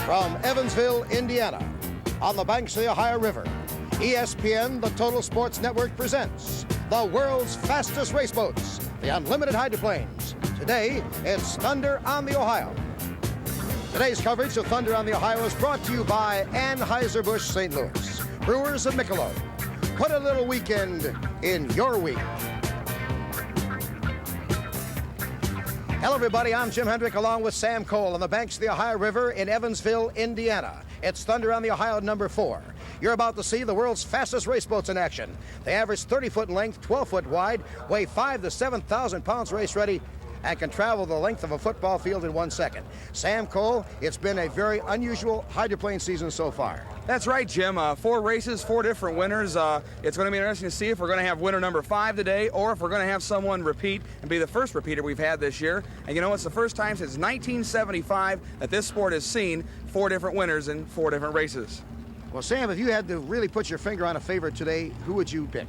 From Evansville, Indiana, on the banks of the Ohio River, ESPN, the Total Sports Network, presents the world's fastest race boats, the unlimited hydroplanes. Today, it's Thunder on the Ohio. Today's coverage of Thunder on the Ohio is brought to you by Anheuser-Busch St. Louis, Brewers of Michelob. Put a little weekend in your week. Hello, everybody. I'm Jim Hendrick, along with Sam Cole on the banks of the Ohio River in Evansville, Indiana. It's Thunder on the Ohio number 4. You're about to see the world's fastest race boats in action. They average 30 foot in length, 12 foot wide, weigh 5,000 to 7,000 pounds race ready, and can travel the length of a football field in 1 second. Sam Cole, it's been a very unusual hydroplane season so far. That's right, Jim. 4 races, 4 different winners. It's going to be interesting to see if we're going to have winner number 5 today, or if we're going to have someone repeat and be the first repeater we've had this year. And you know, it's the first time since 1975 that this sport has seen 4 different winners in 4 different races. Well, Sam, if you had to really put your finger on a favorite today, who would you pick?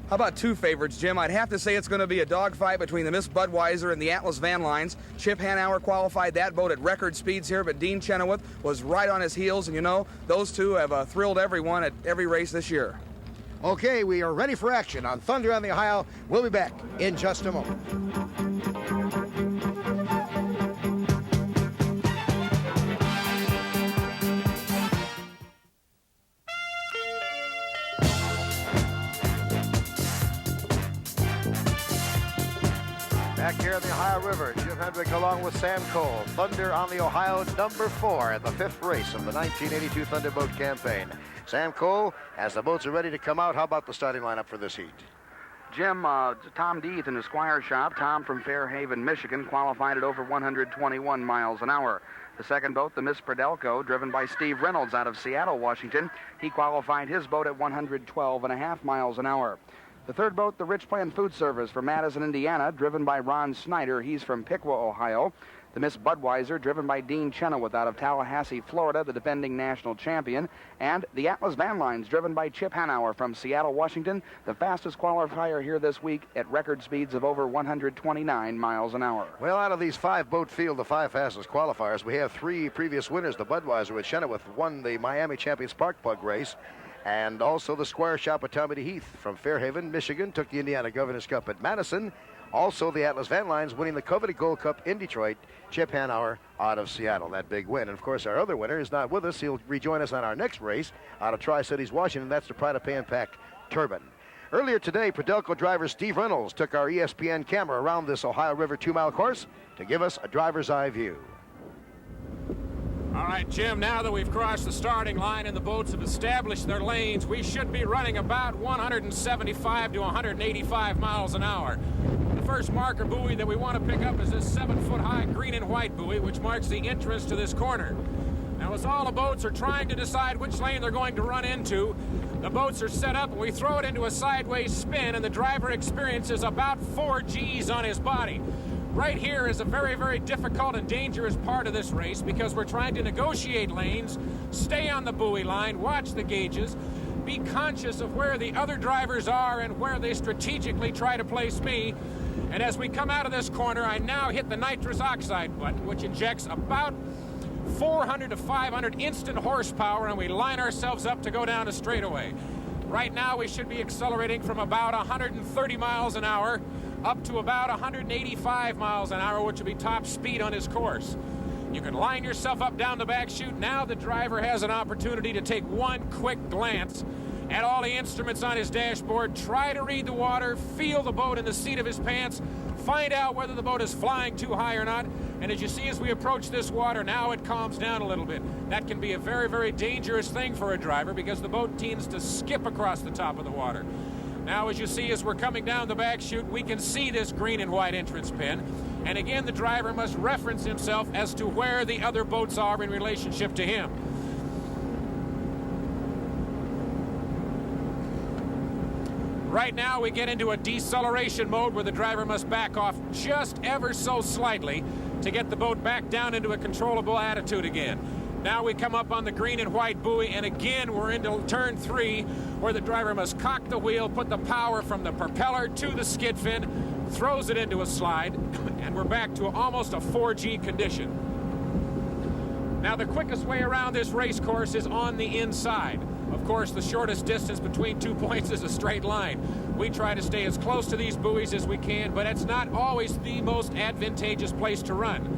How about 2 favorites, Jim? I'd have to say it's going to be a dogfight between the Miss Budweiser and the Atlas Van Lines. Chip Hanauer qualified that boat at record speeds here, but Dean Chenoweth was right on his heels, and you know, those two have thrilled everyone at every race this year. Okay, we are ready for action on Thunder on the Ohio. We'll be back in just a moment. Back here in the Ohio River, Jim Hendrick along with Sam Cole. Thunder on the Ohio number 4 at the 5th race of the 1982 Thunderboat campaign. Sam Cole, as the boats are ready to come out, how about the starting lineup for this heat? Jim, Tom Deeth in the Squire shop. Tom from Fairhaven, Michigan, qualified at over 121 miles an hour. The second boat, the Miss Predelco, driven by Steve Reynolds out of Seattle, Washington. He qualified his boat at 112.5 miles an hour. The third boat, the Rich Plan Food Service from Madison, Indiana, driven by Ron Snyder. He's from Piqua, Ohio. The Miss Budweiser, driven by Dean Chenoweth out of Tallahassee, Florida, the defending national champion. And the Atlas Van Lines, driven by Chip Hanauer from Seattle, Washington, the fastest qualifier here this week at record speeds of over 129 miles an hour. Well, out of these 5-boat field, the 5 fastest qualifiers, we have 3 previous winners. The Budweiser with Chenoweth won the Miami Champion Spark Plug race. And also the Squire shop of Tommy DeHeath from Fairhaven, Michigan, took the Indiana Governor's Cup at Madison. Also the Atlas Van Lines winning the coveted Gold Cup in Detroit, Chip Hanauer out of Seattle. That big win. And of course our other winner is not with us. He'll rejoin us on our next race out of Tri-Cities, Washington. That's the Pride of Pan Pac Turbine. Earlier today, Predelco driver Steve Reynolds took our ESPN camera around this Ohio River 2-mile course to give us a driver's eye view. All right, Jim, now that we've crossed the starting line and the boats have established their lanes, we should be running about 175 to 185 miles an hour. The first marker buoy that we want to pick up is this 7-foot-high green and white buoy, which marks the entrance to this corner. Now, as all the boats are trying to decide which lane they're going to run into, the boats are set up and we throw it into a sideways spin, and the driver experiences about 4 G's on his body. Right here is a very, very difficult and dangerous part of this race because we're trying to negotiate lanes, stay on the buoy line, watch the gauges, be conscious of where the other drivers are and where they strategically try to place me. And as we come out of this corner, I now hit the nitrous oxide button, which injects about 400 to 500 instant horsepower, and we line ourselves up to go down a straightaway. Right now, we should be accelerating from about 130 miles an hour up to about 185 miles an hour, which will be top speed on his course. You can line yourself up down the back chute. Now the driver has an opportunity to take one quick glance at all the instruments on his dashboard, try to read the water, feel the boat in the seat of his pants, find out whether the boat is flying too high or not. And as you see, as we approach this water, now it calms down a little bit. That can be a very, very dangerous thing for a driver because the boat tends to skip across the top of the water. Now, as you see, as we're coming down the back chute, we can see this green and white entrance pin. And again, the driver must reference himself as to where the other boats are in relationship to him. Right now, we get into a deceleration mode where the driver must back off just ever so slightly to get the boat back down into a controllable attitude again. Now we come up on the green and white buoy, and again we're into turn 3, where the driver must cock the wheel, put the power from the propeller to the skid fin, throws it into a slide, and we're back to almost a 4G condition. Now, the quickest way around this race course is on the inside. Of course, the shortest distance between 2 points is a straight line. We try to stay as close to these buoys as we can, but it's not always the most advantageous place to run.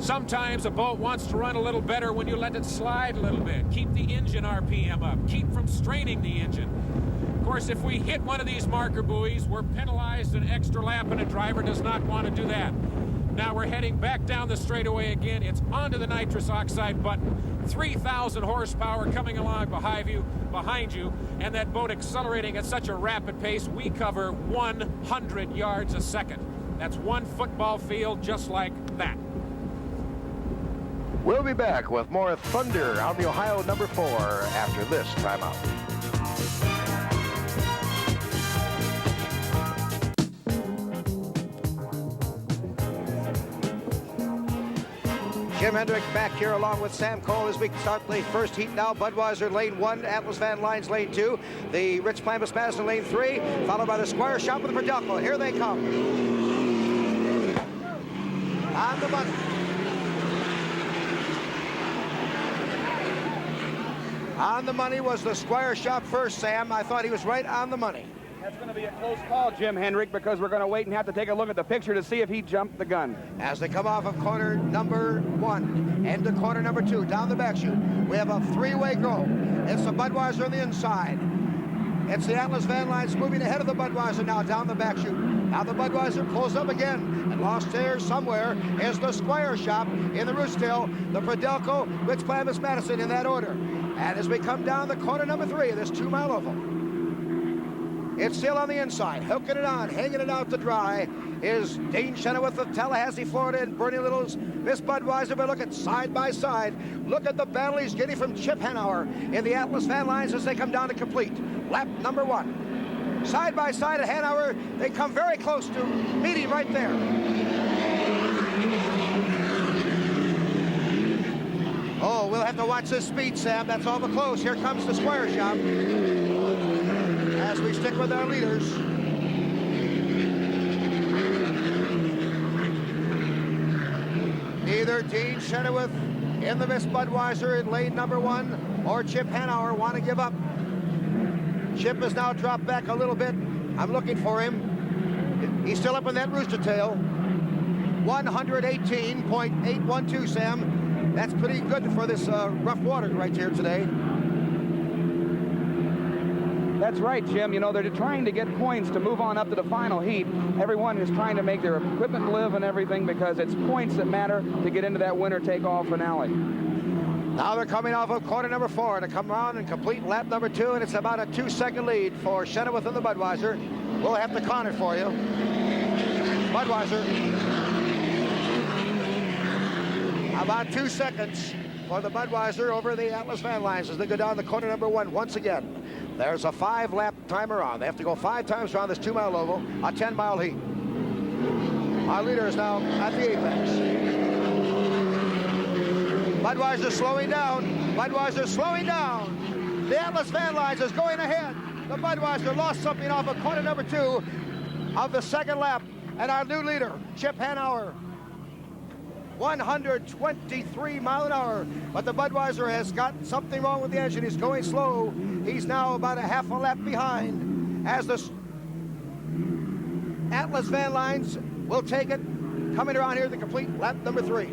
Sometimes a boat wants to run a little better when you let it slide a little bit. Keep the engine RPM up. Keep from straining the engine. Of course, if we hit one of these marker buoys, we're penalized an extra lap, and a driver does not want to do that. Now we're heading back down the straightaway again. It's onto the nitrous oxide button. 3,000 horsepower coming along behind you, and that boat accelerating at such a rapid pace, we cover 100 yards a second. That's one football field just like that. We'll be back with more Thunder on the Ohio number 4 after this timeout. Jim Hendrick back here along with Sam Cole as we start the first heat now. Budweiser lane 1, Atlas Van Lines lane 2, the Rich Plamus Madison lane 3, followed by the Squire Shop with the Prodelco. Here they come. On the money. On the money was the Squire Shop first, Sam. I thought he was right on the money. That's going to be a close call, Jim Hendrick, because we're going to wait and have to take a look at the picture to see if he jumped the gun. As they come off of corner number 1 into corner number 2, down the back chute, we have a three-way go. It's the Budweiser on the inside. It's the Atlas Van Lines moving ahead of the Budweiser now down the back chute. Now the Budweiser pulls up again, and lost there somewhere is the Squire Shop in the Roosevelt, the Prodelco, Rich Plamus Madison in that order. And as we come down the corner number 3 of this 2-mile oval, it's still on the inside, hooking it on, hanging it out to dry, is Dean Chenoweth of Tallahassee, Florida, and Bernie Little's Miss Budweiser. But look at side by side. Look at the battle he's getting from Chip Hanauer in the Atlas Van Lines as they come down to complete lap number 1. Side by side at Hanauer, they come very close to meeting right there. Oh, we'll have to watch this speed, Sam. That's awful close. Here comes the Squire Shop as we stick with our leaders. Neither Dean Chenoweth in the Miss Budweiser in lane number 1 or Chip Hanauer want to give up. Chip has now dropped back a little bit. I'm looking for him. He's still up in that rooster tail. 118.812, Sam. That's pretty good for this rough water right here today. That's right, Jim. You know, they're trying to get points to move on up to the final heat. Everyone is trying to make their equipment live and everything because it's points that matter to get into that winner take-all finale. Now they're coming off of corner number 4 to come around and complete lap number 2, and it's about a 2-second lead for Chenoweth and the Budweiser. We'll have to count it for you. Budweiser. About 2 seconds for the Budweiser over the Atlas Van Lines as they go down the corner number 1 once again. There's a 5-lap timer on. They have to go 5 times around this 2-mile oval, a 10-mile heat. Our leader is now at the apex. Budweiser slowing down. Budweiser slowing down. The Atlas Van Lines is going ahead. The Budweiser lost something off of corner number 2 of the second lap. And our new leader, Chip Hanauer, 123 mile an hour. But the Budweiser has got something wrong with the engine. He's going slow. He's now about a half a lap behind as the Atlas Van Lines will take it. Coming around here to complete lap number 3.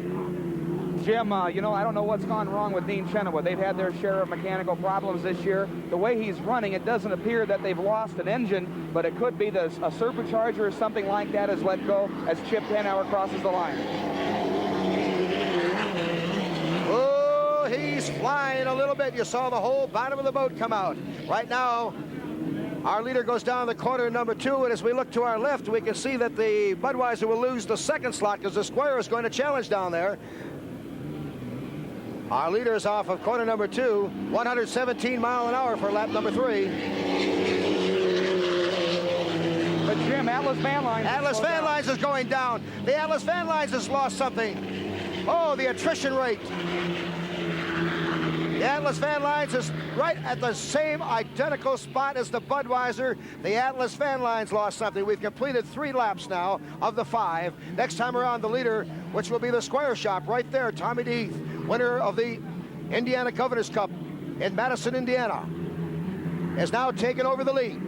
Jim, you know, I don't know what's gone wrong with Dean Chenoweth. They've had their share of mechanical problems this year. The way he's running, it doesn't appear that they've lost an engine, but it could be that a supercharger or something like that has let go as Chip Hanauer crosses the line. Oh, he's flying a little bit. You saw the whole bottom of the boat come out. Right now, our leader goes down the corner number 2, and as we look to our left, we can see that the Budweiser will lose the second slot because the Squire is going to challenge down there. Our leader is off of corner number 2, 117 mile an hour for lap number 3. But Jim, Atlas Van Lines. Atlas Van Lines is going down. The Atlas Van Lines has lost something. Oh, the attrition rate. The Atlas Van Lines is right at the same identical spot as the Budweiser. The Atlas Van Lines lost something. We've completed 3 laps now of the 5. Next time around, the leader which will be the Squire Shop right there. Tommy Heath, winner of the Indiana Governor's Cup in Madison, Indiana, is now taking over the lead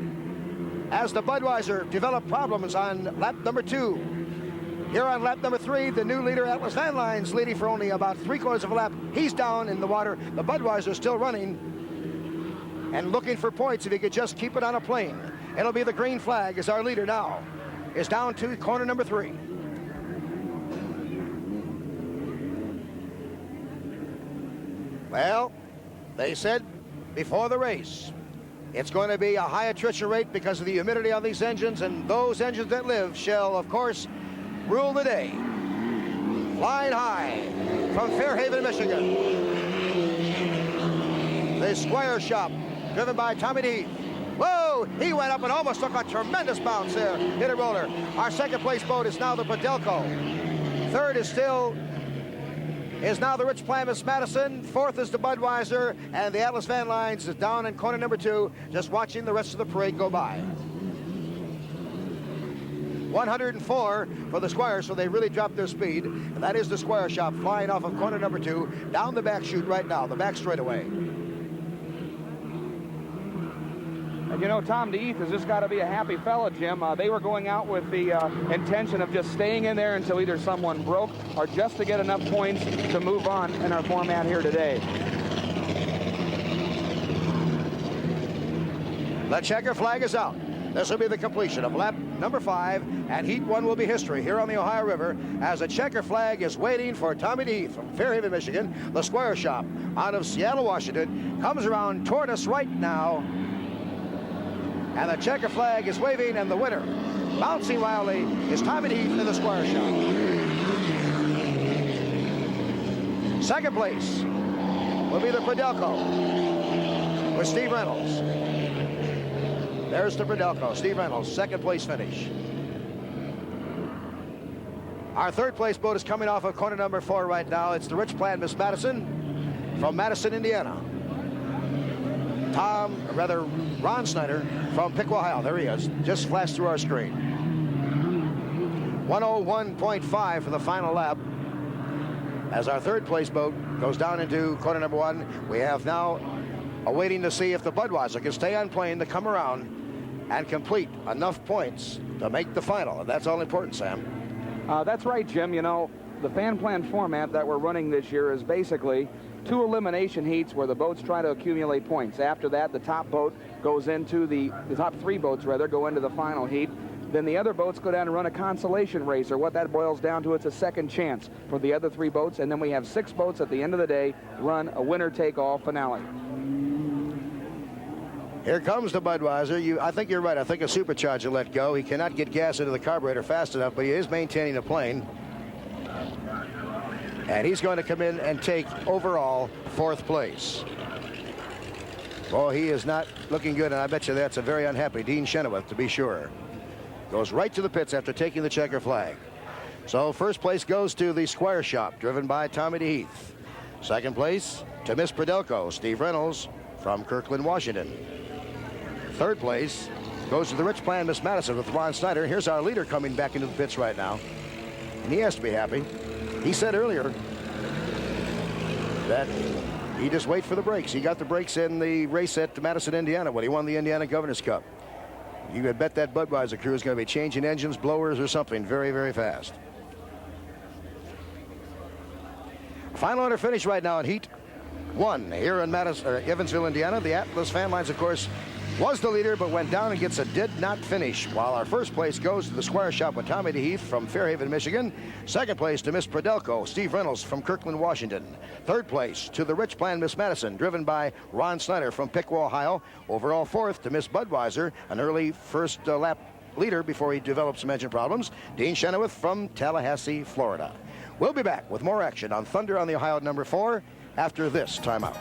as the Budweiser developed problems on lap number 2. Here on lap number 3, the new leader, Atlas Van Lines, leading for only about 3/4 of a lap. He's down in the water. The Budweiser still running and looking for points if he could just keep it on a plane. It'll be the green flag as our leader now is down to corner number 3. Well, they said before the race, it's going to be a high attrition rate because of the humidity on these engines, and those engines that live shall, of course, rule the day. Flying high from Fairhaven, Michigan, the Squire Shop, driven by Tommy Heath. Whoa, he went up and almost took a tremendous bounce there, hit a roller. Our second place boat is now the Padelco. Third is now the Rich Plamus Madison. Fourth is the Budweiser, and the Atlas Van Lines is down in corner number 2, just watching the rest of the parade go by. 104 for the Squire, so they really dropped their speed. And that is the Squire Shop flying off of corner number 2, down the back chute right now, the back straightaway. And you know, Tom DeEath has just got to be a happy fella, Jim. They were going out with the intention of just staying in there until either someone broke or just to get enough points to move on in our format here today. The checker flag is out. This will be the completion of lap number 5, and Heat 1 will be history here on the Ohio River as the checker flag is waiting for Tommy Heath from Fairhaven, Michigan. The Squire Shop out of Seattle, Washington, comes around toward us right now. And the checker flag is waving, and the winner, bouncing wildly, is Tommy Heath in the Squire Shop. Second place will be the Padelco with Steve Reynolds. There's the Padelco, Steve Reynolds, second place finish. Our third place boat is coming off of corner number 4 right now. It's the Rich Plamus Madison from Madison, Indiana. Ron Snyder from Piqua, Ohio. There he is, just flashed through our screen. 101.5 for the final lap. As our third place boat goes down into corner number 1, we have now awaiting to see if the Budweiser can stay on plane to come around and complete enough points to make the final. And that's all important, Sam. That's right, Jim. You know, the fan plan format that we're running this year is basically 2 elimination heats where the boats try to accumulate points. After that, the top boat goes into the top 3 boats, rather, go into the final heat. Then the other boats go down and run a consolation race, or what that boils down to, it's a second chance for the other 3 boats. And then we have 6 boats at the end of the day run a winner-take-all finale. Here comes the Budweiser. I think you're right. I think a supercharger let go. He cannot get gas into the carburetor fast enough, but he is maintaining the plane. And he's going to come in and take overall 4th place. Well, he is not looking good, and I bet you that's a very unhappy Dean Chenoweth, to be sure. Goes right to the pits after taking the checker flag. So first place goes to the Squire Shop, driven by Tommy Heath. Second place to Miss Padelco, Steve Reynolds from Kirkland, Washington. Third place goes to the Rich Plamus Madison with Ron Snyder. Here's our leader coming back into the pits right now. And he has to be happy. He said earlier that he just wait for the brakes. He got the brakes in the race at Madison, Indiana when he won the Indiana Governor's Cup. You could bet that Budweiser crew is going to be changing engines, blowers, or something very, very fast. Final order finish right now in Heat 1 here in Evansville, Indiana. The Atlas Van Lines, of course, was the leader, but went down and gets a did not finish, while our first place goes to the Squire Shop with Tommy Heath from Fairhaven, Michigan. Second place to Miss Padelco, Steve Reynolds from Kirkland, Washington. Third place to the Rich Plamus Madison, driven by Ron Snyder from Piqua, Ohio. Overall 4th to Miss Budweiser, an early first lap leader before he developed some engine problems, Dean Chenoweth from Tallahassee, Florida. We'll be back with more action on Thunder on the Ohio number 4 after this timeout.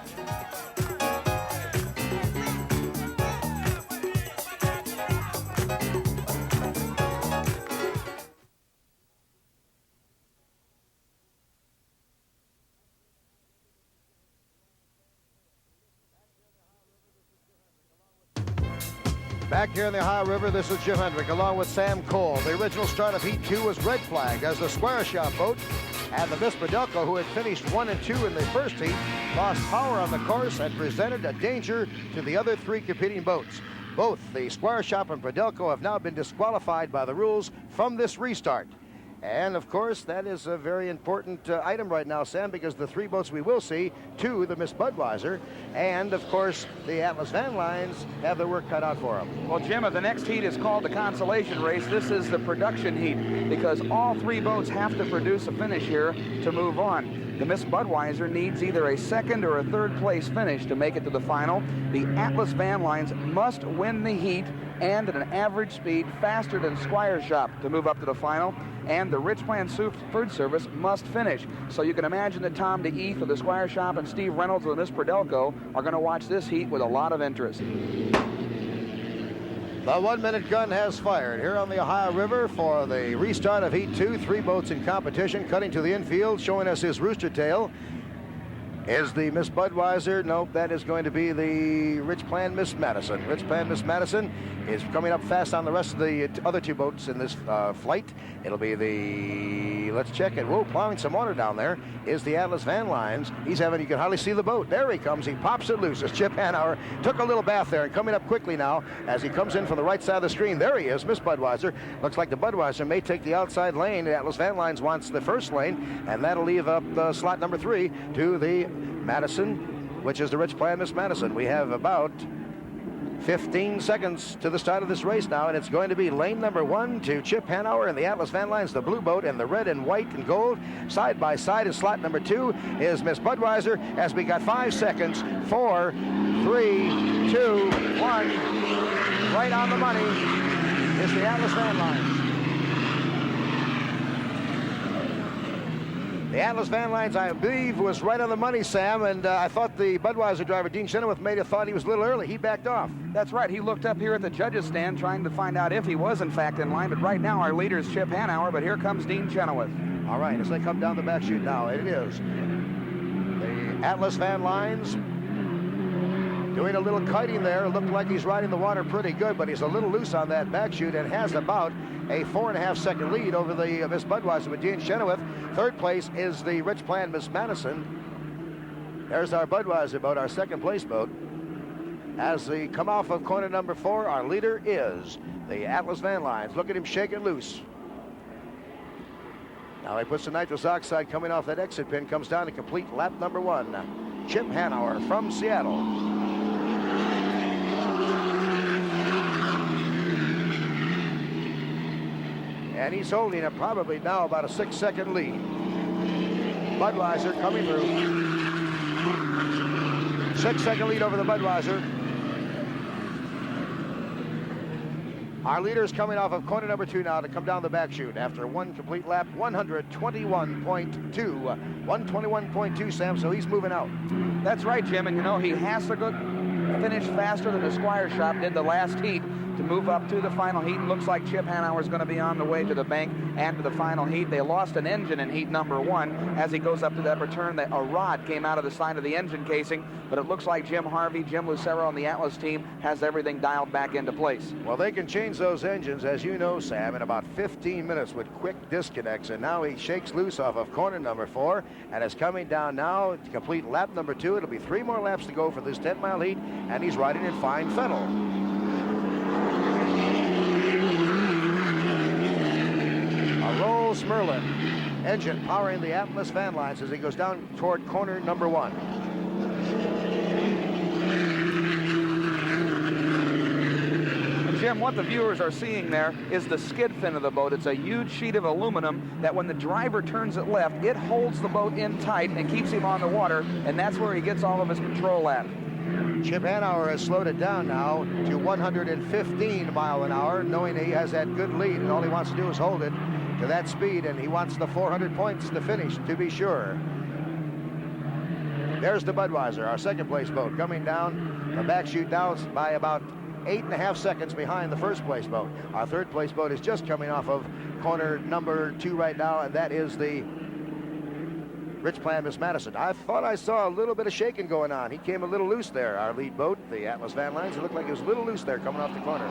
Back here in the Ohio River, this is Jim Hendrick along with Sam Cole. The original start of Heat 2 was red flagged as the Squire Shop boat And the Miss Prodelco, who had finished 1 and 2 in the first heat, lost power on the course and presented a danger to the other 3 competing boats. Both the Squire Shop and Prodelco have now been disqualified by the rules from this restart. And, of course, that is a very important item right now, Sam, because the 3 boats we will see, 2, the Miss Budweiser, and, of course, the Atlas Van Lines have their work cut out for them. Well, Jim, the next heat is called the Consolation race. This is the production heat because all 3 boats have to produce a finish here to move on. The Miss Budweiser needs either a 2nd or a 3rd place finish to make it to the final. The Atlas Van Lines must win the heat and at an average speed faster than Squire Shop to move up to the final. And the Rich Plan Food Service must finish. So you can imagine that Tom DeEath of the Squire Shop and Steve Reynolds of the Miss Prodelco are going to watch this heat with a lot of interest. The 1-minute gun has fired here on the Ohio River for the restart of Heat 2. 3 boats in competition. Cutting to the infield, showing us his rooster tail is the Miss Budweiser. Nope, that is going to be the Rich Plan Miss Madison. Rich Plan Miss Madison is coming up fast on the rest of the other 2 boats in this flight. It'll be the, let's check it. Whoa, plowing some water down there is the Atlas Van Lines. He's having, you can hardly see the boat. There he comes. He pops it loose as Chip Hanauer took a little bath there and coming up quickly now as he comes in from the right side of the screen. There he is, Miss Budweiser. Looks like the Budweiser may take the outside lane. The Atlas Van Lines wants the first lane, and that'll leave up slot number 3 to the Madison, which is the Rich Plan Miss Madison. We have about 15 seconds to the start of this race now, and it's going to be lane number 1 to Chip Hanauer and the Atlas Van Lines, the blue boat, and the red and white and gold. Side by side in slot number 2 is Miss Budweiser as we got 5 seconds. 4, 3, 2, 1. Right on the money is the Atlas Van Lines. The Atlas Van Lines, I believe, was right on the money, Sam, and I thought the Budweiser driver, Dean Chenoweth, may have thought he was a little early. He backed off. That's right. He looked up here at the judges' stand trying to find out if he was, in fact, in line. But right now, our leader is Chip Hanauer, but here comes Dean Chenoweth. All right, as they come down the back chute now, it is the Atlas Van Lines doing a little kiting there. Looked like he's riding the water pretty good, but he's a little loose on that back chute and has about a 4.5 second lead over the Miss Budweiser with Dean Chenoweth. 3rd place is the Rich Plan Miss Madison. There's our Budweiser boat, our 2nd place boat. As they come off of corner number 4, our leader is the Atlas Van Lines. Look at him shake it loose. Now he puts the nitrous oxide coming off that exit pin, comes down to complete lap number 1. Chip Hanauer from Seattle. And he's holding it probably now about a 6-second lead. Budweiser coming through. 6-second lead over the Budweiser. Our leader is coming off of corner number 2 now to come down the back chute after 1 complete lap, 121.2. 121.2, Sam, so he's moving out. That's right, Jim, and you know, he has to go finish faster than the Squire Shop did the last heat to move up to the final heat. And looks like Chip Hanauer is going to be on the way to the bank and to the final heat. They lost an engine in heat number 1. As he goes up to that return, a rod came out of the side of the engine casing, but it looks like Jim Harvey, Jim Lucero on the Atlas team has everything dialed back into place. Well, they can change those engines, as you know, Sam, in about 15 minutes with quick disconnects, and now he shakes loose off of corner number 4 and is coming down now to complete lap number 2. It'll be 3 more laps to go for this 10-mile heat, and he's riding in fine fennel. A Rolls Merlin engine powering the Atlas Van Lines as he goes down toward corner number 1. And Jim, what the viewers are seeing there is the skid fin of the boat. It's a huge sheet of aluminum that when the driver turns it left, it holds the boat in tight and keeps him on the water, and that's where he gets all of his control at. Chip Hanauer has slowed it down now to 115 miles an hour, knowing he has that good lead, and all he wants to do is hold it to that speed, and he wants the 400 points to finish, to be sure. There's the Budweiser, our 2nd place boat, coming down the back chute now by about 8.5 seconds behind the 1st place boat. Our 3rd place boat is just coming off of corner number 2 right now, and that is the Rich Plan Miss Madison. I thought I saw a little bit of shaking going on. He came a little loose there, our lead boat, the Atlas Van Lines. It looked like it was a little loose there coming off the corner.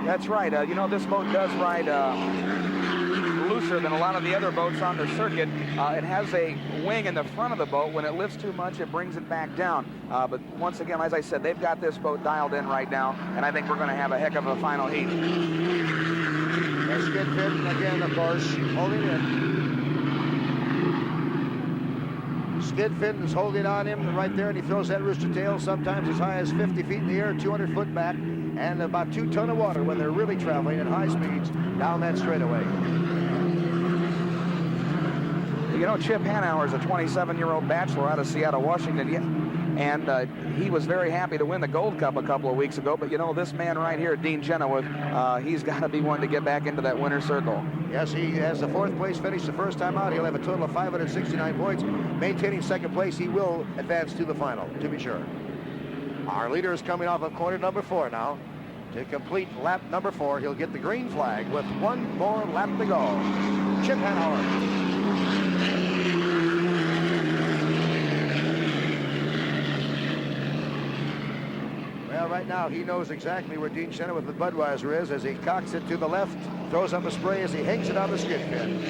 That's right. You know, this boat does ride loose nicer than a lot of the other boats on the circuit. It has a wing in the front of the boat. When it lifts too much, it brings it back down. But once again, as I said, they've got this boat dialed in right now, and I think we're going to have a heck of a final heat. There's Skid Fitton again, of course, holding in. Skid Fitton's holding on him right there, and he throws that rooster tail sometimes as high as 50 feet in the air, 200 foot back, and about 2 tons of water when they're really traveling at high speeds down that straightaway. You know, Chip Hanauer is a 27-year-old bachelor out of Seattle, Washington, and he was very happy to win the Gold Cup a couple of weeks ago. But, you know, this man right here, Dean Chenoweth, he's got to be one to get back into that winner's circle. Yes, he has the 4th place finish the first time out. He'll have a total of 569 points. Maintaining 2nd place, he will advance to the final, to be sure. Our leader is coming off of corner number 4 now. To complete lap number 4, he'll get the green flag with 1 more lap to go. Chip Hanauer. Well, right now, he knows exactly where Dean Chenoweth with Budweiser is as he cocks it to the left, throws up a spray as he hangs it on the skid pin.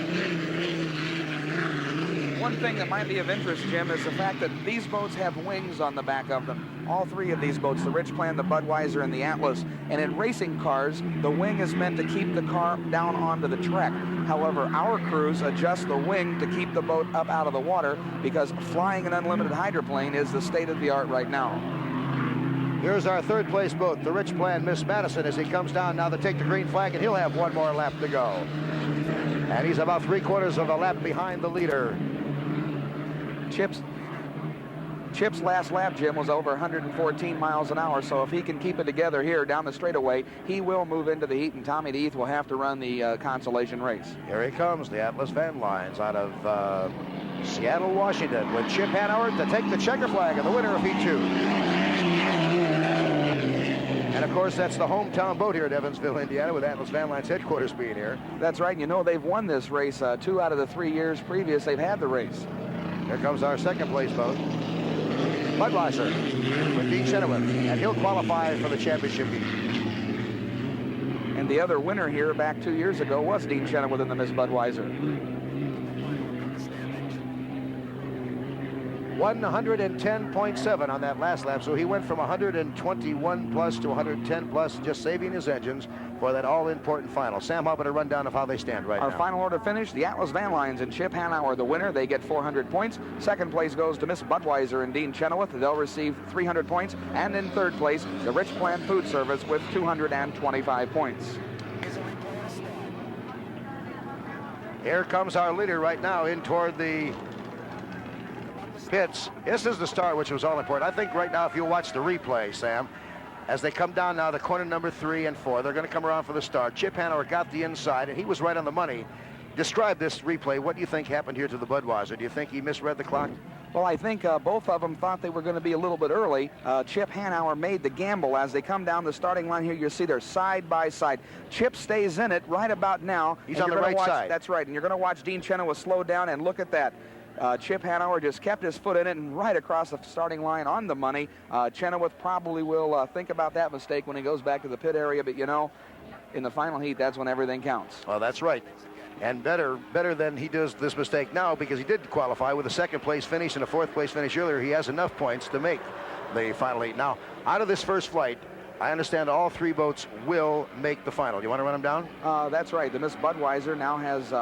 One thing that might be of interest, Jim, is the fact that these boats have wings on the back of them. All 3 of these boats, the Rich Plan, the Budweiser, and the Atlas. And in racing cars, the wing is meant to keep the car down onto the track. However, our crews adjust the wing to keep the boat up out of the water because flying an unlimited hydroplane is the state of the art right now. Here's our 3rd place boat, the Rich Plan Miss Madison, as he comes down now to take the green flag, and he'll have 1 more lap to go. And he's about 3/4 of a lap behind the leader. Chip's last lap, Jim, was over 114 miles an hour, so if he can keep it together here down the straightaway, he will move into the heat, and Tommy DeHeath will have to run the Consolation race. Here he comes, the Atlas Van Lines out of Seattle, Washington, with Chip Hanauer to take the checker flag and the winner of Heat 2. And, of course, that's the hometown boat here at Evansville, Indiana, with Atlas Van Lines headquarters being here. That's right. You know, they've won this race 2 out of the 3 years previous they've had the race. Here comes our 2nd place boat, Budweiser, with Dean Chenoweth, and he'll qualify for the championship heat. And the other winner here back 2 years ago was Dean Chenoweth in the Miss Budweiser. 110.7 on that last lap, so he went from 121 plus to 110 plus, just saving his engines for that all-important final. Sam, how about a rundown of how they stand right now? Our final order finish, the Atlas Van Lines and Chip Hanauer, the winner. They get 400 points. 2nd place goes to Miss Budweiser and Dean Chenoweth. They'll receive 300 points. And in 3rd place, the Rich Plan Food Service with 225 points. Here comes our leader right now in toward the pits. This is the start, which was all important. I think right now, if you watch the replay, Sam, as they come down now, the corner number 3 and 4, they're going to come around for the start. Chip Hanauer got the inside, and he was right on the money. Describe this replay. What do you think happened here to the Budweiser? Do you think he misread the clock? Well, I think both of them thought they were going to be a little bit early. Chip Hanauer made the gamble. As they come down the starting line here, you see they're side by side. Chip stays in it right about now. He's on the right side. That's right, and you're going to watch Dean Chenoweth slow down, and look at that. Chip Hanauer just kept his foot in it and right across the starting line on the money. Chenoweth probably will think about that mistake when he goes back to the pit area, but you know, in the final heat, that's when everything counts. Well, that's right. And better than he does this mistake now, because he did qualify with a 2nd place finish and a 4th place finish earlier. He has enough points to make the final heat. Now, out of this first flight, I understand all 3 boats will make the final. Do you want to run them down? That's right. The Miss Budweiser now has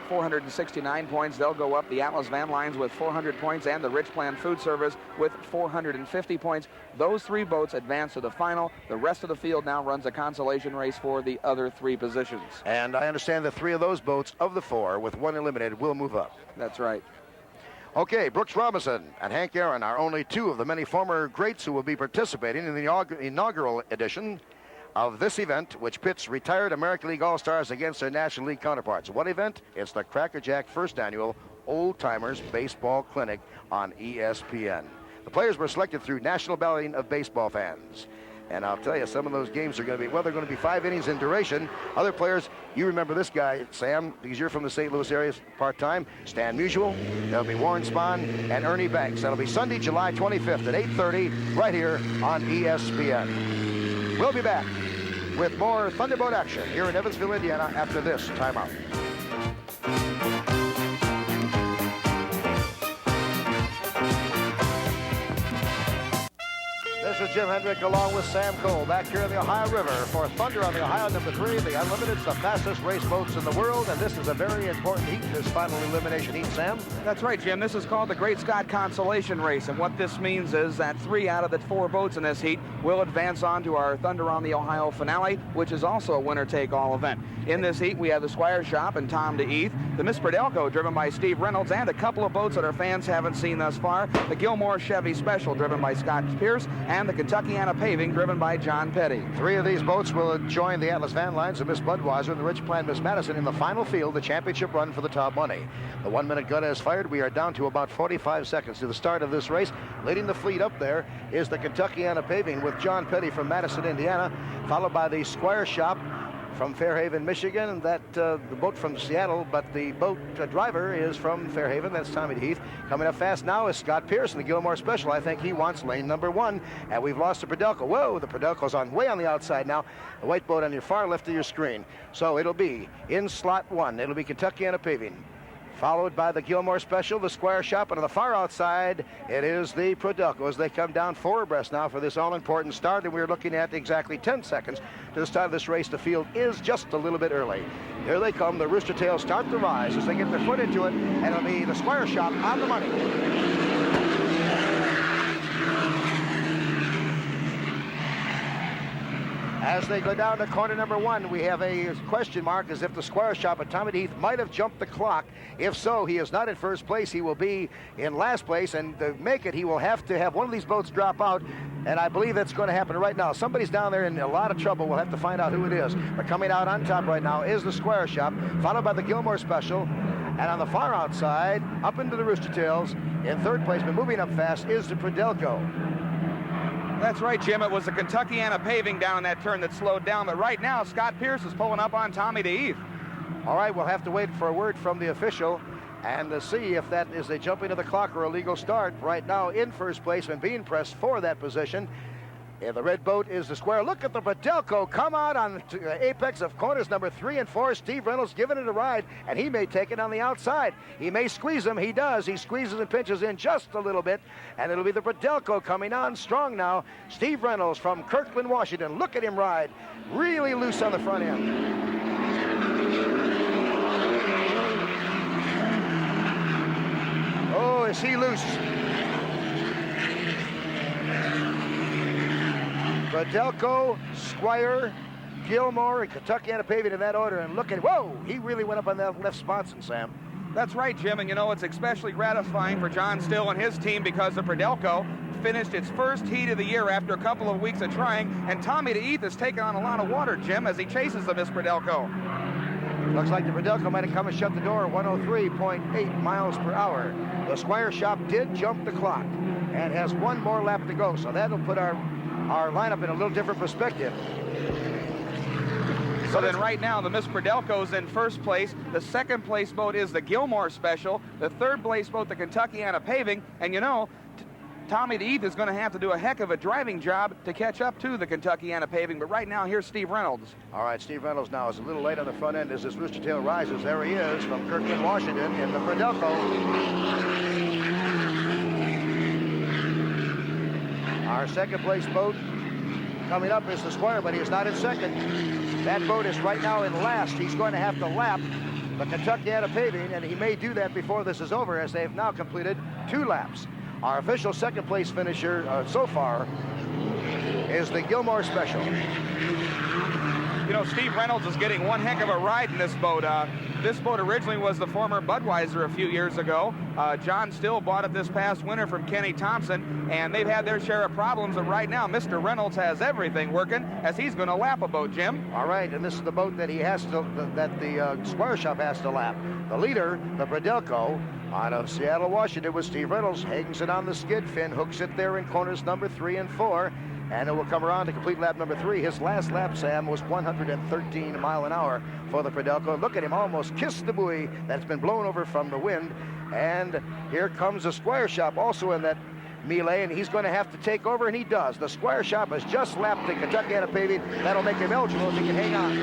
469 points. They'll go up. The Atlas Van Lines with 400 points and the Rich Plan Food Service with 450 points. Those 3 boats advance to the final. The rest of the field now runs a consolation race for the other 3 positions. And I understand that 3 of those boats of the 4, with 1 eliminated, will move up. That's right. Okay, Brooks Robinson and Hank Aaron are only 2 of the many former greats who will be participating in the inaugural edition of this event, which pits retired American League All-Stars against their National League counterparts. What event? It's the Cracker Jack First Annual Old Timers Baseball Clinic on ESPN. The players were selected through National Balloting of Baseball Fans. And I'll tell you, some of those games are going to be, well, they're going to be 5 innings in duration. Other players, you remember this guy, Sam, because you're from the St. Louis area part-time, Stan Musial, there'll be Warren Spahn, and Ernie Banks. That'll be Sunday, July 25th at 8:30, right here on ESPN. We'll be back. with more Thunderboat action here in Evansville, Indiana after this timeout. This is Jim Hendrick along with Sam Cole back here in the Ohio River for Thunder on the Ohio number 3. The Unlimited's the fastest race boats in the world, and this is a very important heat, this final elimination heat, Sam. That's right, Jim. This is called the Great Scott Consolation Race, and what this means is that 3 out of the 4 boats in this heat will advance on to our Thunder on the Ohio finale, which is also a winner-take-all event. In this heat, we have the Squire Shop and Tom DeEath, the Miss Prodelco, driven by Steve Reynolds, and a couple of boats that our fans haven't seen thus far, the Gilmore Chevy Special, driven by Scott Pierce, and the Kentuckiana Paving, driven by John Petty. 3 of these boats will join the Atlas Van Lines of Miss Budweiser and the Rich Plan Miss Madison in the final field, the championship run for the top money. The 1-minute gun is fired. We are down to about 45 seconds to the start of this race. Leading the fleet up there is the Kentuckiana Paving with John Petty from Madison, Indiana, followed by the Squire Shop from Fairhaven, Michigan, and that the boat from Seattle, but the boat driver is from Fairhaven. That's Tommy DeHeath. Coming up fast now is Scott Pierce in the Gilmore Special. I think he wants lane number 1, and we've lost the Prodelco. Whoa, the Prodelco's way on the outside now. The white boat on your far left of your screen. So it'll be in slot 1. It'll be Kentuckiana Paving, followed by the Gilmore Special, the Squire Shop, and on the far outside, it is the Prodelco as they come down 4 abreast now for this all-important start, and we're looking at exactly 10 seconds to the start of this race. The field is just a little bit early. Here they come. The Rooster Tails start to rise as they get their foot into it, and it'll be the Squire Shop on the money. As they go down to corner number 1, we have a question mark as if the Squire Shop and Tommy DeHeath might have jumped the clock. If so, he is not in first place. He will be in last place, and to make it, he will have to have one of these boats drop out, and I believe that's going to happen right now. Somebody's down there in a lot of trouble. We'll have to find out who it is. But coming out on top right now is the Squire Shop, followed by the Gilmore Special, and on the far outside, up into the Rooster Tails, in third place, but moving up fast, is the Prodelco. That's right, Jim. It was the Kentuckiana Paving down in that turn that slowed down, but right now Scott Pierce is pulling up on Tommy DeEath. All right, we'll have to wait for a word from the official and to see if that is a jumping of the clock or a legal start. Right now in first place and being pressed for that position, the red boat is the Squire. Look at the Prodelco come out on the apex of corners number 3 and 4. Steve Reynolds giving it a ride, and he may take it on the outside. He may squeeze him. He does. He squeezes and pinches in just a little bit, and it'll be the Prodelco coming on strong now. Steve Reynolds from Kirkland, Washington. Look at him ride. Really loose on the front end. Oh, is he loose? Prodelco, Squire, Gilmore, and Kentuckiana Paving in that order. And look at, whoa, he really went up on that left sponson, Sam. That's right, Jim, and you know, it's especially gratifying for John Still and his team because the Prodelco finished its first heat of the year after a couple of weeks of trying, and Tommy DeEath has taken on a lot of water, Jim, as he chases the Miss Prodelco. Looks like the Prodelco might have come and shut the door, 103.8 miles per hour. The Squire Shop did jump the clock and has 1 more lap to go, so that'll put our lineup in a little different perspective. So then right now, the Miss Prodelco's in first place. The second place boat is the Gilmore Special. The third place boat, the Kentuckiana Paving. And you know, Tommy DeEath is going to have to do a heck of a driving job to catch up to the Kentuckiana Paving. But right now, here's Steve Reynolds. All right, Steve Reynolds now is a little late on the front end as this Rooster Tail rises. There he is from Kirkland, Washington in the Prodelco. Our second place boat coming up is the Squire, but he is not in second. That boat is right now in last. He's going to have to lap the Kentuckiana Paving, and he may do that before this is over, as they've now completed 2 laps. Our official second place finisher so far is the Gilmore Special. You know, Steve Reynolds is getting one heck of a ride in this boat. This boat originally was the former Budweiser a few years ago. John Still bought it this past winter from Kenny Thompson, and they've had their share of problems. And right now, Mr. Reynolds has everything working as he's going to lap a boat, Jim. All right, and this is the boat that he has to, that the Squire Shop has to lap. The leader, the Prodelco, out of Seattle, Washington, with Steve Reynolds, hangs it on the skid fin, hooks it there in corners number 3 and 4. And it will come around to complete lap number 3. His last lap, Sam, was 113 mile an hour for the Prodelco. Look at him almost kiss the buoy that's been blown over from the wind. And here comes the Squire Shop, also in that melee, and he's going to have to take over, and he does. The Squire Shop has just lapped the Kentucky Paving. That'll make him eligible if he can hang on.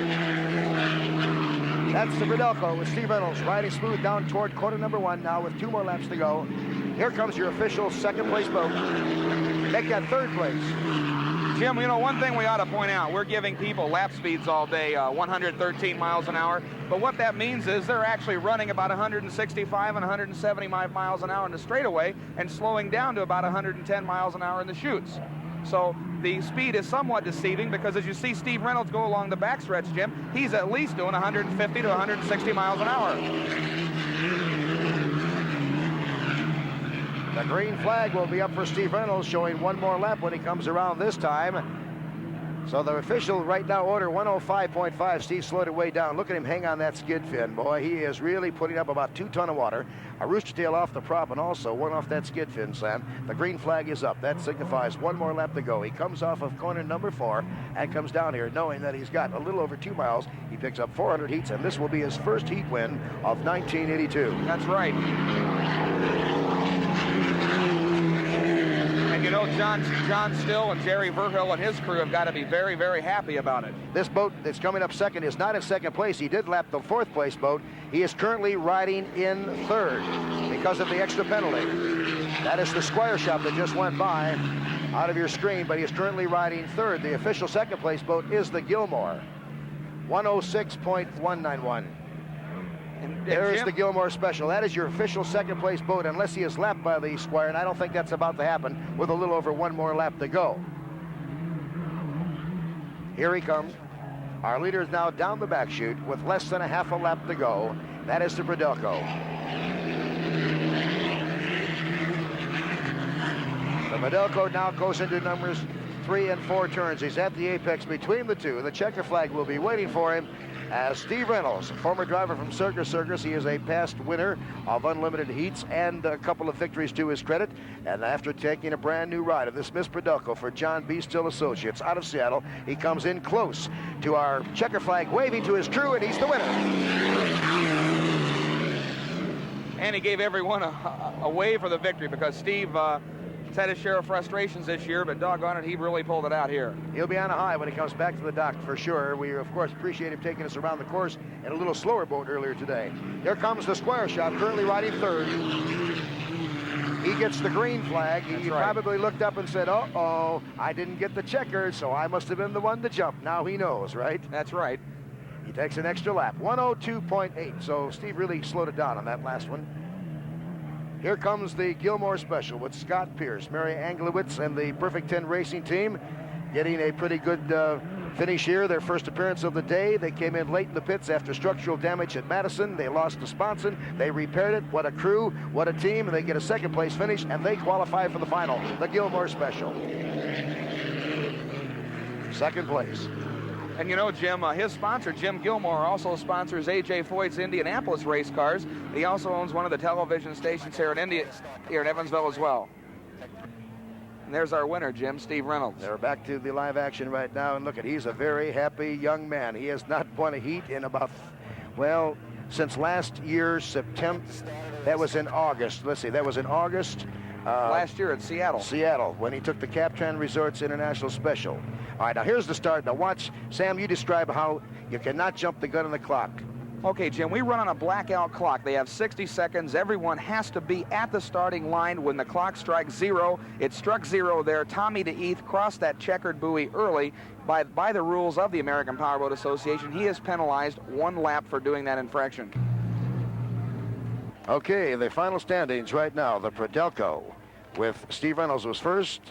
That's the Verdelco with Steve Reynolds riding smooth down toward corner number 1 now with 2 more laps to go. Here comes your official second place boat. Make that third place. Jim, you know, one thing we ought to point out, we're giving people lap speeds all day, 113 miles an hour, but what that means is they're actually running about 165 and 175 miles an hour in the straightaway and slowing down to about 110 miles an hour in the chutes. So the speed is somewhat deceiving because as you see Steve Reynolds go along the backstretch, Jim, he's at least doing 150 to 160 miles an hour. The green flag will be up for Steve Reynolds, showing 1 more lap when he comes around this time. So the official right now order 105.5. Steve slowed it way down. Look at him hang on that skid fin. Boy, he is really putting up about 2 tons of water. A rooster tail off the prop and also 1 off that skid fin, Sam. The green flag is up. That signifies 1 more lap to go. He comes off of corner number 4 and comes down here knowing that he's got a little over 2 miles. He picks up 400 heats, and this will be his first heat win of 1982. That's right. And you know, John Still and Jerry Verhill and his crew have got to be very, very happy about it. This boat that's coming up second is not in second place. He did lap the 4th place boat. He is currently riding in 3rd because of the extra penalty. That is the Squire Shop that just went by out of your screen, but he is currently riding 3rd. The official second place boat is the Gilmore, 106.191. There is the Gilmore Special. That is your official second place boat unless he is lapped by the Squire, and I don't think that's about to happen with a little over 1 more lap to go. Here he comes. Our leader is now down the back chute with less than a half a lap to go. That is the Verdelco. The Verdelco now goes into numbers 3 and 4 turns. He's at the apex between the 2. The checker flag will be waiting for him. As Steve Reynolds, former driver from Circus, he is a past winner of unlimited heats and a couple of victories to his credit. And after taking a brand new ride of this Miss Verdelco for John B. Still Associates out of Seattle, he comes in close to our checker flag, waving to his crew, and he's the winner. And he gave everyone a wave for the victory because Steve has had his share of frustrations this year, but doggone it, he really pulled it out here. He'll be on a high when he comes back to the dock for sure. We, of course, appreciate him taking us around the course in a little slower boat earlier today. Here comes the Squire Shop, currently riding 3rd. He gets the green flag. He probably looked up and said, uh-oh, I didn't get the checker, so I must have been the one to jump. Now he knows, right? That's right. He takes an extra lap, 102.8. So Steve really slowed it down on that last one. Here comes the Gilmore Special with Scott Pierce, Mary Anglowitz, and the Perfect 10 Racing Team getting a pretty good finish here. Their first appearance of the day. They came in late in the pits after structural damage at Madison. They lost to Sponson. They repaired it. What a crew, what a team. And they get a second place finish, and they qualify for the final, the Gilmore Special. Second place. And you know, Jim, his sponsor, Jim Gilmore, also sponsors A.J. Foyt's Indianapolis race cars. He also owns one of the television stations here in Evansville as well. And there's our winner, Jim, Steve Reynolds. They're back to the live action right now, and look at, he's a very happy young man. He has not won a heat in about, well, since last year's September. That was in August. Let's see, that was in August. Last year at Seattle. Seattle, when he took the Captran Resorts International Special. All right, now here's the start. Now watch, Sam, you describe how you cannot jump the gun on the clock. Okay, Jim, we run on a blackout clock. They have 60 seconds. Everyone has to be at the starting line when the clock strikes 0. It struck 0 there. Tommy DeEath crossed that checkered buoy early. By the rules of the American Powerboat Association, he is penalized 1 lap for doing that infraction. Okay, the final standings right now. The Verdelco with Steve Reynolds was first.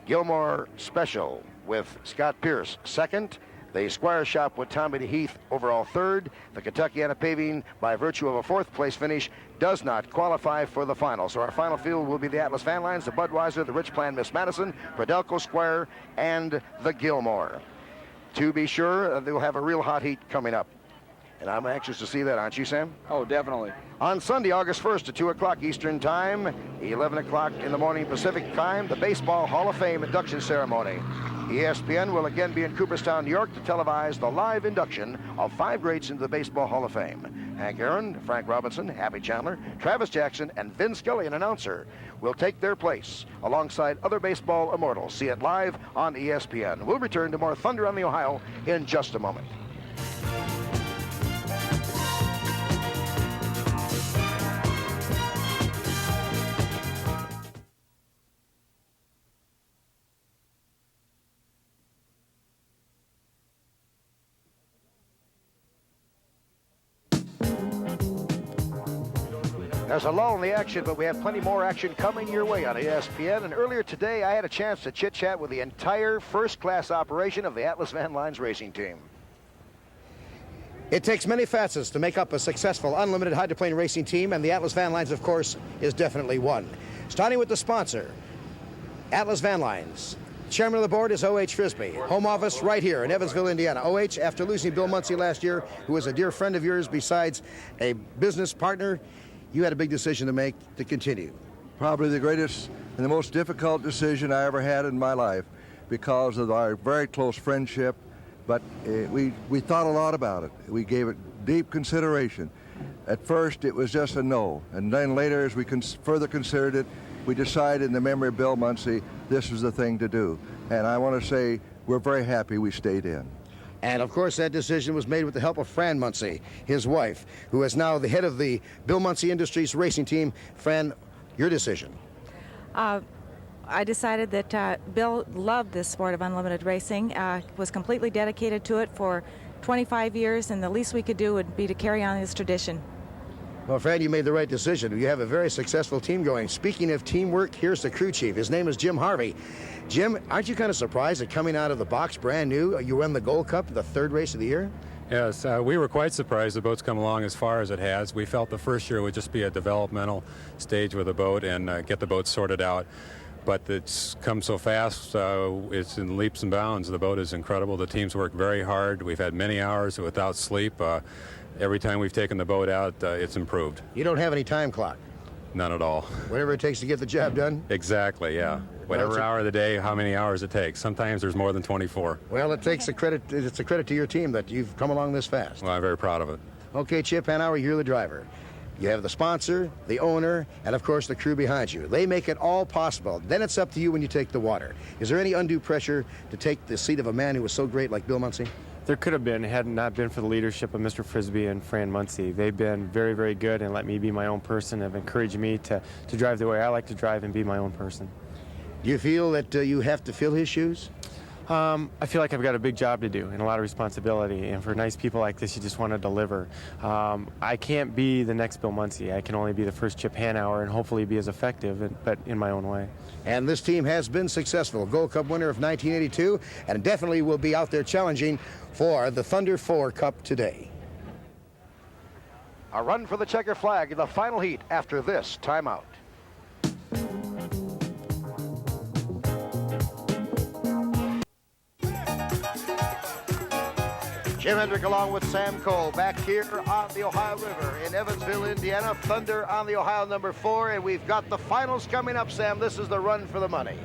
Gilmore Special with Scott Pierce second. The Squire Shop with Tommy DeHeath overall 3rd. The Kentucky Paving, by virtue of a 4th place finish, does not qualify for the final. So our final field will be the Atlas Van Lines, the Budweiser, the Rich Plan Miss Madison, Verdelco Squire, and the Gilmore. To be sure, they'll have a real hot heat coming up. And I'm anxious to see that, aren't you, Sam? Oh, definitely. On Sunday, August 1st at 2 o'clock Eastern Time, 11 o'clock in the morning Pacific Time, the Baseball Hall of Fame induction ceremony. ESPN will again be in Cooperstown, New York to televise the live induction of 5 greats into the Baseball Hall of Fame. Hank Aaron, Frank Robinson, Happy Chandler, Travis Jackson, and Vin Scully, an announcer, will take their place alongside other baseball immortals. See it live on ESPN. We'll return to more Thunder on the Ohio in just a moment. There's a lull in the action, but we have plenty more action coming your way on ESPN. And earlier today, I had a chance to chit-chat with the entire first-class operation of the Atlas Van Lines racing team. It takes many facets to make up a successful unlimited hydroplane racing team, and the Atlas Van Lines, of course, is definitely one. Starting with the sponsor, Atlas Van Lines. Chairman of the board is O.H. Frisbee. Home office right here in Evansville, Indiana. O.H., after losing Bill Muncie last year, who was a dear friend of yours besides a business partner, you had a big decision to make to continue. Probably the greatest and the most difficult decision I ever had in my life because of our very close friendship, but we thought a lot about it. We gave it deep consideration. At first, it was just a no, and then later, as we further considered it, we decided in the memory of Bill Muncie, this was the thing to do. And I want to say we're very happy we stayed in. And, of course, that decision was made with the help of Fran Muncie, his wife, who is now the head of the Bill Muncie Industries racing team. Fran, your decision? I decided that Bill loved this sport of unlimited racing, was completely dedicated to it for 25 years, and the least we could do would be to carry on his tradition. Well, Fran, you made the right decision. You have a very successful team going. Speaking of teamwork, here's the crew chief. His name is Jim Harvey. Jim, aren't you kind of surprised that coming out of the box brand new, you won the Gold Cup, the third race of the year? Yes, we were quite surprised the boat's come along as far as it has. We felt the first year would just be a developmental stage with the boat and get the boat sorted out. But it's come so fast, it's in leaps and bounds. The boat is incredible. The team's worked very hard. We've had many hours without sleep. Every time we've taken the boat out, it's improved. You don't have any time clock? None at all. Whatever it takes to get the job done? Exactly, yeah. Whatever hour of the day, how many hours it takes. Sometimes there's more than 24. Well, it's a credit to your team that you've come along this fast. Well, I'm very proud of it. Okay, Chip Hanauer, you're the driver. You have the sponsor, the owner, and of course the crew behind you. They make it all possible. Then it's up to you when you take the water. Is there any undue pressure to take the seat of a man who was so great like Bill Muncie? There could have been, had it not been for the leadership of Mr. Frisbee and Fran Muncie. They've been very, very good and let me be my own person, have encouraged me to drive the way I like to drive and be my own person. Do you feel that you have to fill his shoes? I feel like I've got a big job to do and a lot of responsibility, and for nice people like this, you just want to deliver. I can't be the next Bill Muncie. I can only be the first Chip Hanauer and hopefully be as effective, but in my own way. And this team has been successful. Gold Cup winner of 1982, and definitely will be out there challenging for the Thunder 4 Cup today. A run for the checker flag in the final heat after this timeout. Jim Hendrick along with Sam Cole back here on the Ohio River in Evansville, Indiana. Thunder on the Ohio number 4, and we've got the finals coming up, Sam. This is the run for the money.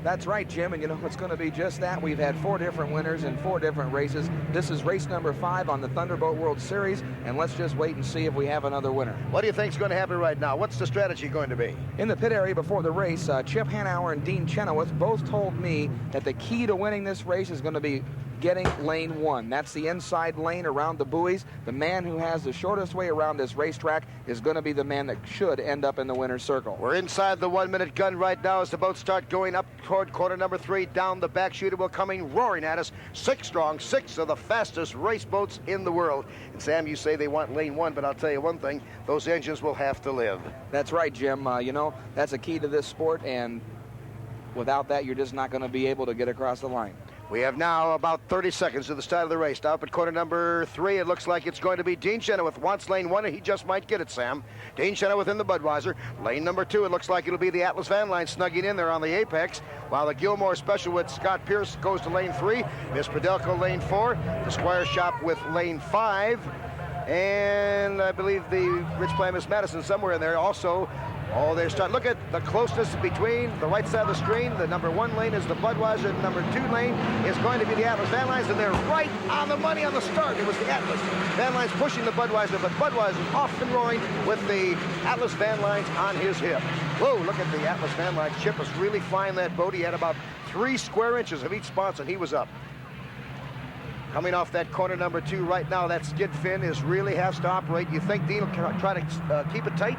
That's right, Jim, and you know it's going to be just that. We've had 4 different winners in 4 different races. This is race number 5 on the Thunderboat World Series, and let's just wait and see if we have another winner. What do you think is going to happen right now? What's the strategy going to be? In the pit area before the race, Chip Hanauer and Dean Chenoweth both told me that the key to winning this race is going to be getting lane 1. That's the inside lane around the buoys. The man who has the shortest way around this racetrack is going to be the man that should end up in the winner's circle. We're inside the 1-minute gun right now as the boats start going up toward quarter number 3. Down the back chute, it will coming roaring at us. 6 strong, 6 of the fastest race boats in the world. And Sam, you say they want lane 1, but I'll tell you one thing, those engines will have to live. That's right, Jim. You know, that's a key to this sport, and without that, you're just not going to be able to get across the line. We have now about 30 seconds to the start of the race. Now up at corner number 3, it looks like it's going to be Dean Chenoweth. Wants lane 1, and he just might get it, Sam. Dean Chenoweth in the Budweiser. Lane number 2, it looks like it'll be the Atlas Van Line snugging in there on the apex, while the Gilmore Special with Scott Pierce goes to lane 3. Miss Predelco lane 4. The Squire Shop with lane 5. And I believe the Rich Plan Miss Madison somewhere in there. Also, Oh, they start. Look at the closeness between the right side of the screen. The number 1 lane is the Budweiser. The number 2 lane is going to be the Atlas Van Lines, and they're right on the money on the start. It was the Atlas Van Lines pushing the Budweiser, but Budweiser off and roaring with the Atlas Van Lines on his hip. Whoa, look at the Atlas Van Lines. Chip was really flying that boat. He had about 3 square inches of each sponsor, and he was up. Coming off that corner number 2 right now, that skid fin really has to operate. You think Dean will try to keep it tight?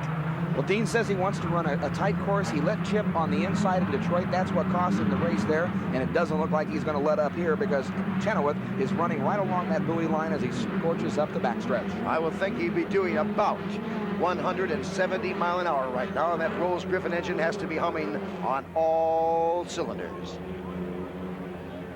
Well, Dean says he wants to run a tight course. He let Chip on the inside of Detroit. That's what cost him the race there, and it doesn't look like he's going to let up here because Chenoweth is running right along that buoy line as he scorches up the backstretch. I would think he'd be doing about 170 mile an hour right now, and that Rolls Griffin engine has to be humming on all cylinders.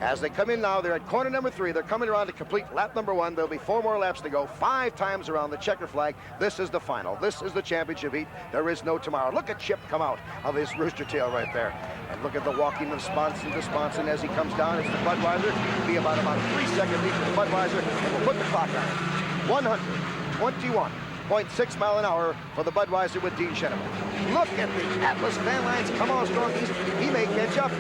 As they come in now, they're at corner number 3. They're coming around to complete lap number 1. There'll be 4 more laps to go, 5 times around the checker flag. This is the final. This is the championship heat. There is no tomorrow. Look at Chip come out of his rooster tail right there. And look at the walking of sponson to sponson as he comes down. It's the Budweiser. It'll be about a 3-second lead for the Budweiser. And we'll put the clock on it. 121.6 mile an hour for the Budweiser with Dean Chenoweth. Look at the Atlas Van Lines. Come on, strong. He may catch up.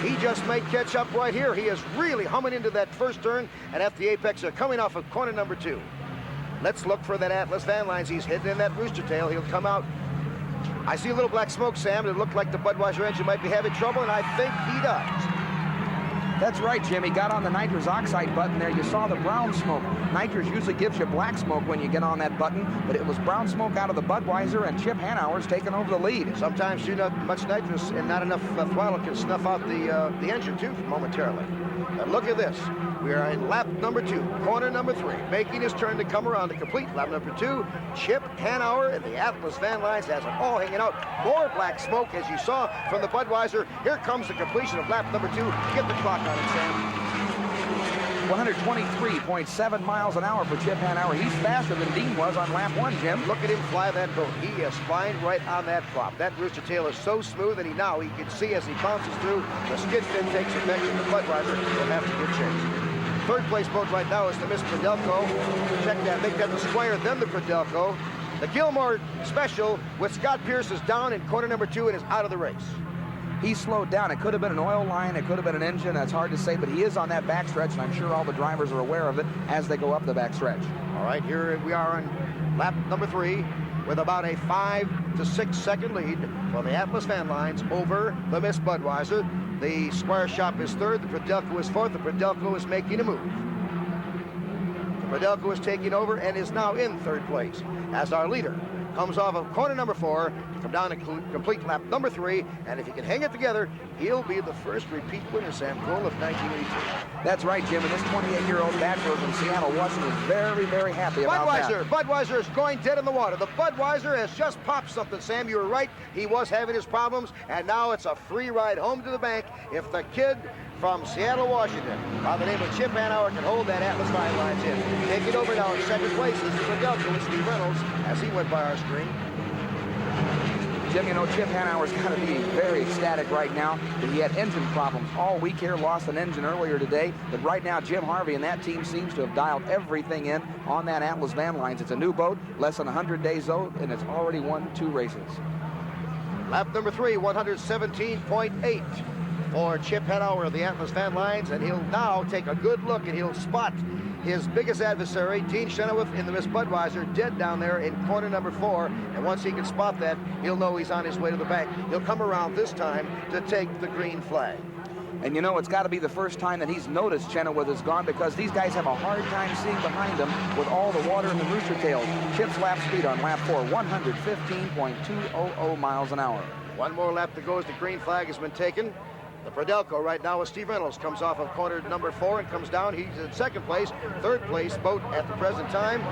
He just may catch up right here. He is really humming into that first turn, and at the apex, they're coming off of corner number 2. Let's look for that Atlas Van Lines. He's hidden in that rooster tail. He'll come out. I see a little black smoke, Sam. It looked like the Budweiser engine might be having trouble, and I think he does. That's right, Jim. He got on the nitrous oxide button there. You saw the brown smoke. Nitrous usually gives you black smoke when you get on that button, but it was brown smoke out of the Budweiser, and Chip Hanauer's taking over the lead. Sometimes too much nitrous and not enough throttle can snuff out the engine too momentarily. And look at this. We are in lap number 2, corner number 3, making his turn to come around to complete lap number 2. Chip Hanauer and the Atlas Van Lines has it all hanging out. More black smoke, as you saw from the Budweiser. Here comes the completion of lap number 2. Get the clock on it, Sam. 123.7 miles an hour for Chip Hanauer. He's faster than Dean was on lap 1, Jim. Look at him fly that boat. He is flying right on that prop. That rooster tail is so smooth, and he can see as he bounces through, the skid fin takes effect, and the Budweiser will have to get changed. Third place boat right now is the Miss Predelco. Check that, make that the Squire, then the Predelco. The Gilmore Special with Scott Pierce is down in corner number 2 and is out of the race. He slowed down. It could have been an oil line. It could have been an engine. That's hard to say, but he is on that backstretch, and I'm sure all the drivers are aware of it as they go up the backstretch. All right, here we are on lap number 3 with about a 5 to 6 second lead for the Atlas Van Lines over the Miss Budweiser. The Squire Shop is 3rd. The Predelco is 4th. The Predelco is making a move. The Predelco is taking over and is now in 3rd place as our leader comes off of corner number 4 to come down and complete lap number 3, and if he can hang it together, he'll be the first repeat winner, Sam Cole, of 1982. That's right, Jim, and this 28-year-old bachelor from Seattle, Washington, is very, very happy about that. Budweiser is going dead in the water. The Budweiser has just popped something, Sam. You were right. He was having his problems, and now it's a free ride home to the bank if the kid from Seattle, Washington, by the name of Chip Hanauer, can hold that Atlas Van Lines in. Taking over now in 2nd place is the Predelco with Steve Reynolds as he went by our screen. Jim, you know, Chip Hanauer's got to be very ecstatic right now. He had engine problems all week here, lost an engine earlier today, but right now Jim Harvey and that team seems to have dialed everything in on that Atlas Van Lines. It's a new boat, less than 100 days old, and it's already won 2 races. Lap number 3, 117.8. for Chip Hanauer of the Atlas Van Lines, and he'll now take a good look and he'll spot his biggest adversary, Dean Chenoweth, in the Miss Budweiser, dead down there in corner number 4, and once he can spot that, he'll know he's on his way to the bank. He'll come around this time to take the green flag. And you know, it's got to be the first time that he's noticed Chenoweth is gone, because these guys have a hard time seeing behind them with all the water in the rooster tails. Chip's lap speed on lap 4, 115.200 miles an hour. One more lap to go as the green flag has been taken. The Predelco right now with Steve Reynolds comes off of corner number 4 and comes down. He's in 2nd place. 3rd place boat at the present time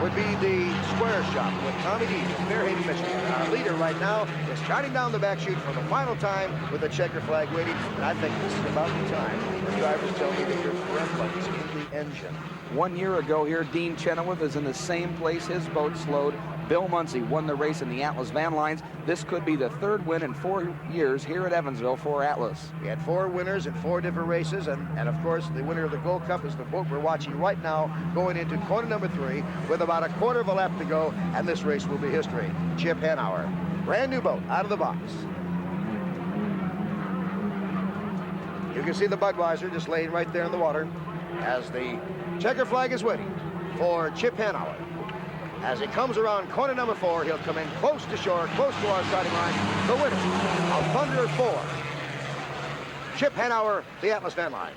would be the Square Shop with Tommy D from Fairhaven, Michigan. Our leader right now is shining down the back chute for the final time with the checker flag waiting. And I think this is about the time the drivers tell me that your front buttons in the engine. 1 year ago here, Dean Chenoweth is in the same place his boat slowed Bill Muncie won the race in the Atlas Van Lines. This could be the third win in 4 years here at Evansville for Atlas. He had 4 winners in 4 different races, and of course the winner of the Gold Cup is the boat we're watching right now, going into corner number 3 with about a quarter of a lap to go, and this race will be history. Chip Hanauer, brand new boat out of the box. You can see the Budweiser just laying right there in the water as the checker flag is waiting for Chip Hanauer. As he comes around corner number 4, he'll come in close to shore, close to our starting line. The winner of Thunder 4, Chip Hanauer, the Atlas Van Lines.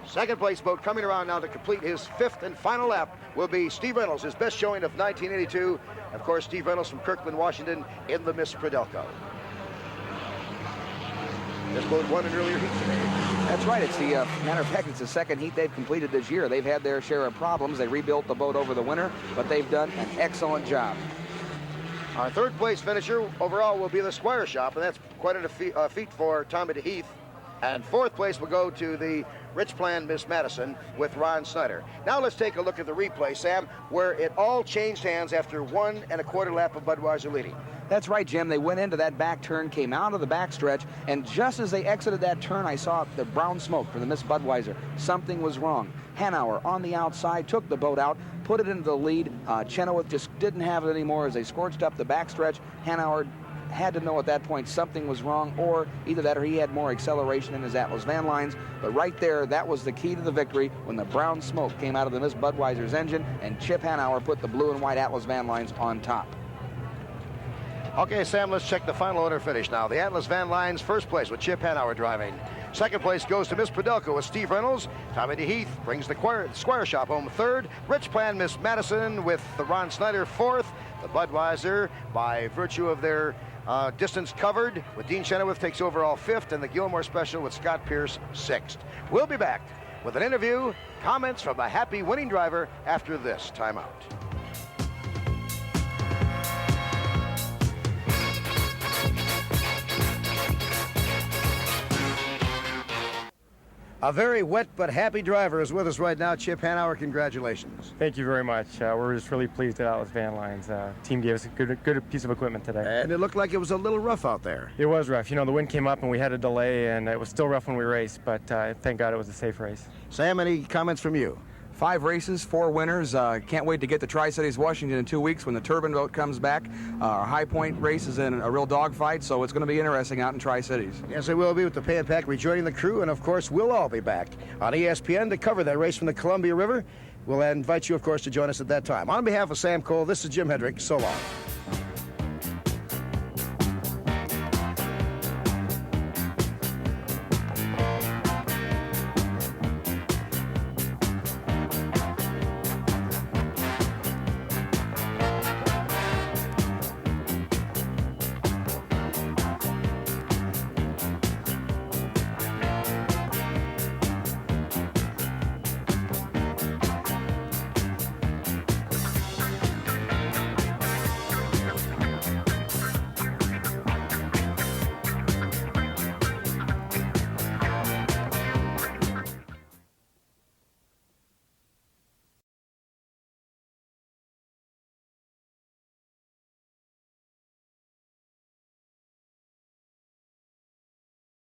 Second place boat coming around now to complete his 5th and final lap will be Steve Reynolds, his best showing of 1982. Of course, Steve Reynolds from Kirkland, Washington, in the Miss Prodelco. This boat won an earlier heat today. That's right. It's the matter of fact, it's the second heat they've completed this year. They've had their share of problems. They rebuilt the boat over the winter, but they've done an excellent job. Our third place finisher overall will be the Squire Shop, and that's quite a feat for Tommy DeHeath. And fourth place will go to the Rich Plan Miss Madison with Ron Snyder. Now let's take a look at the replay, Sam, where it all changed hands after 1 1/4 lap of Budweiser leading. That's right, Jim. They went into that back turn, came out of the backstretch, and just as they exited that turn, I saw the brown smoke from the Miss Budweiser. Something was wrong. Hanauer on the outside took the boat out, put it into the lead. Chenoweth just didn't have it anymore as they scorched up the backstretch. Hanauer had to know at that point something was wrong, or either that or he had more acceleration in his Atlas Van Lines. But right there, that was the key to the victory when the brown smoke came out of the Miss Budweiser's engine and Chip Hanauer put the blue and white Atlas Van Lines on top. Okay, Sam, let's check the final order finish now. The Atlas Van Lines, first place with Chip Hanauer driving. Second place goes to Miss Prodelco with Steve Reynolds. Tommy DeHeath brings the Squire Shop home third. Rich Plan Miss Madison with the Ron Snyder fourth. The Budweiser, by virtue of their distance covered, with Dean Chenoweth, takes overall fifth, and the Gilmore Special with Scott Pierce sixth. We'll be back with an interview, comments from a happy winning driver after this timeout. A very wet but happy driver is with us right now. Chip Hanauer, congratulations. Thank you very much. We're just really pleased at Atlas Van Lines. Team gave us a good piece of equipment today. And it looked like it was a little rough out there. It was rough. You know, the wind came up and we had a delay, and it was still rough when we raced, but thank God it was a safe race. Sam, any comments from you? 5 races, 4 winners. Can't wait to get to Tri-Cities, Washington in 2 weeks when the turbine boat comes back. Our High Point race is in a real dogfight, so it's going to be interesting out in Tri-Cities. Yes, it will be, with the Pay and Pack rejoining the crew, and of course, we'll all be back on ESPN to cover that race from the Columbia River. We'll invite you, of course, to join us at that time. On behalf of Sam Cole, this is Jim Hedrick. So long.